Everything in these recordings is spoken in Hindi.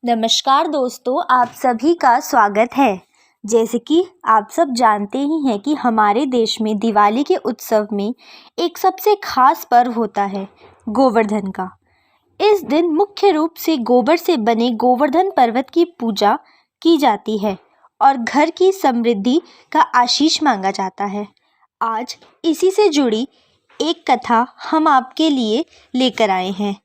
नमस्कार दोस्तों, आप सभी का स्वागत है। जैसे कि आप सब जानते ही हैं कि हमारे देश में दिवाली के उत्सव में एक सबसे खास पर्व होता है गोवर्धन का। इस दिन मुख्य रूप से गोबर से बने गोवर्धन पर्वत की पूजा की जाती है और घर की समृद्धि का आशीष मांगा जाता है। आज इसी से जुड़ी एक कथा हम आपके लिए लेकर आए हैं।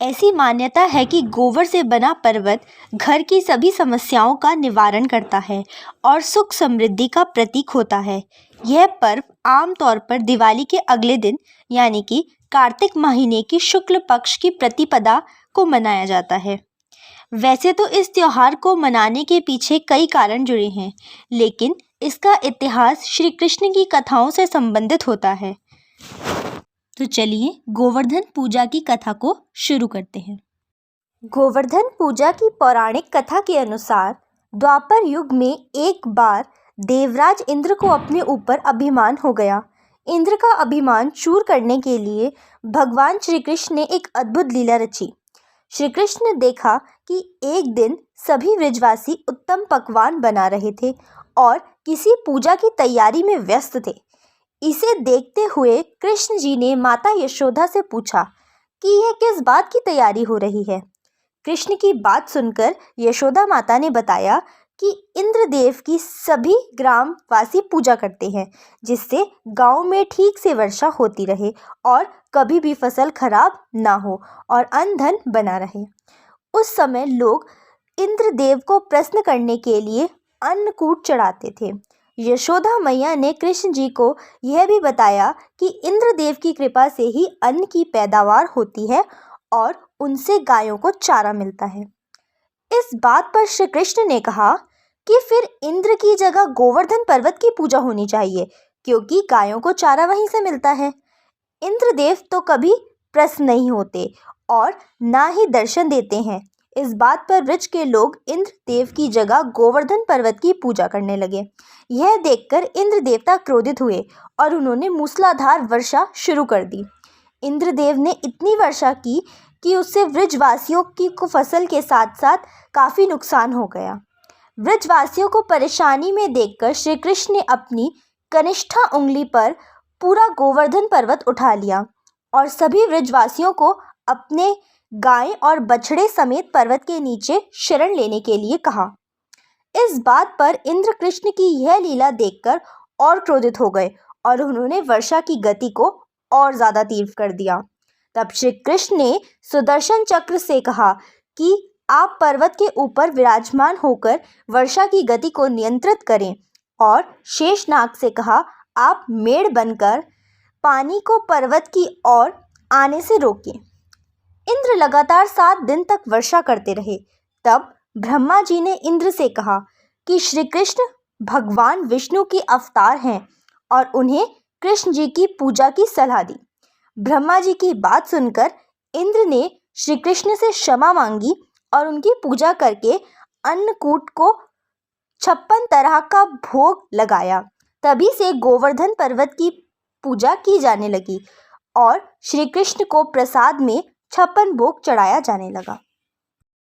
ऐसी मान्यता है कि गोबर से बना पर्वत घर की सभी समस्याओं का निवारण करता है और सुख समृद्धि का प्रतीक होता है। यह पर्व आमतौर पर दिवाली के अगले दिन यानी कि कार्तिक महीने की शुक्ल पक्ष की प्रतिपदा को मनाया जाता है। वैसे तो इस त्योहार को मनाने के पीछे कई कारण जुड़े हैं, लेकिन इसका इतिहास श्री कृष्ण की कथाओं से संबंधित होता है। तो चलिए गोवर्धन पूजा की कथा को शुरू करते हैं। गोवर्धन पूजा की पौराणिक कथा के अनुसार द्वापर युग में एक बार देवराज इंद्र को अपने ऊपर अभिमान हो गया। इंद्र का अभिमान चूर करने के लिए भगवान श्री कृष्ण ने एक अद्भुत लीला रची। श्री कृष्ण ने देखा कि एक दिन सभी ब्रजवासी उत्तम पकवान बना रहे थे और किसी पूजा की तैयारी में व्यस्त थे। इसे देखते हुए कृष्ण जी ने माता यशोदा से पूछा कि यह किस बात की तैयारी हो रही है। कृष्ण की बात सुनकर यशोदा माता ने बताया कि इंद्रदेव की सभी ग्रामवासी पूजा करते हैं, जिससे गांव में ठीक से वर्षा होती रहे और कभी भी फसल खराब ना हो और अन्न धन बना रहे। उस समय लोग इंद्रदेव को प्रसन्न करने के लिए अन्नकूट चढ़ाते थे। यशोदा मैया ने कृष्ण जी को यह भी बताया कि इंद्रदेव की कृपा से ही अन्न की पैदावार होती है और उनसे गायों को चारा मिलता है। इस बात पर श्री कृष्ण ने कहा कि फिर इंद्र की जगह गोवर्धन पर्वत की पूजा होनी चाहिए, क्योंकि गायों को चारा वहीं से मिलता है। इंद्रदेव तो कभी प्रसन्न नहीं होते और ना ही दर्शन देते हैं। इस बात पर ब्रज के लोग इंद्रदेव की जगह गोवर्धन पर्वत की पूजा करने लगे। यह देखकर इंद्र देवता क्रोधित हुए और उन्होंने मूसलाधार वर्षा शुरू कर दी। इंद्रदेव ने इतनी वर्षा की कि उससे ब्रजवासियों की फसल के साथ साथ काफ़ी नुकसान हो गया। ब्रजवासियों को परेशानी में देखकर श्री कृष्ण ने अपनी कनिष्ठा उंगली पर पूरा गोवर्धन पर्वत उठा लिया और सभी ब्रजवासियों को अपने गाय और बछड़े समेत पर्वत के नीचे शरण लेने के लिए कहा। इस बात पर इंद्र कृष्ण की यह लीला देखकर और क्रोधित हो गए और उन्होंने वर्षा की गति को और ज़्यादा तीव्र कर दिया। तब श्री कृष्ण ने सुदर्शन चक्र से कहा कि आप पर्वत के ऊपर विराजमान होकर वर्षा की गति को नियंत्रित करें और शेषनाग से कहा आप मेढ़ बनकर पानी को पर्वत की ओर आने से रोकें। इंद्र लगातार 7 दिन तक वर्षा करते रहे। तब ब्रह्मा जी ने इंद्र से कहा कि श्री कृष्ण भगवान विष्णु के अवतार हैं और उन्हें कृष्ण जी की पूजा की सलाह दी। ब्रह्मा जी की बात सुनकर इंद्र ने श्री कृष्ण से क्षमा मांगी और उनकी पूजा करके अन्नकूट को 56 तरह का भोग लगाया। तभी से गोवर्धन पर्वत की पूजा की जाने लगी और श्री कृष्ण को प्रसाद में 56 भोग चढ़ाया जाने लगा।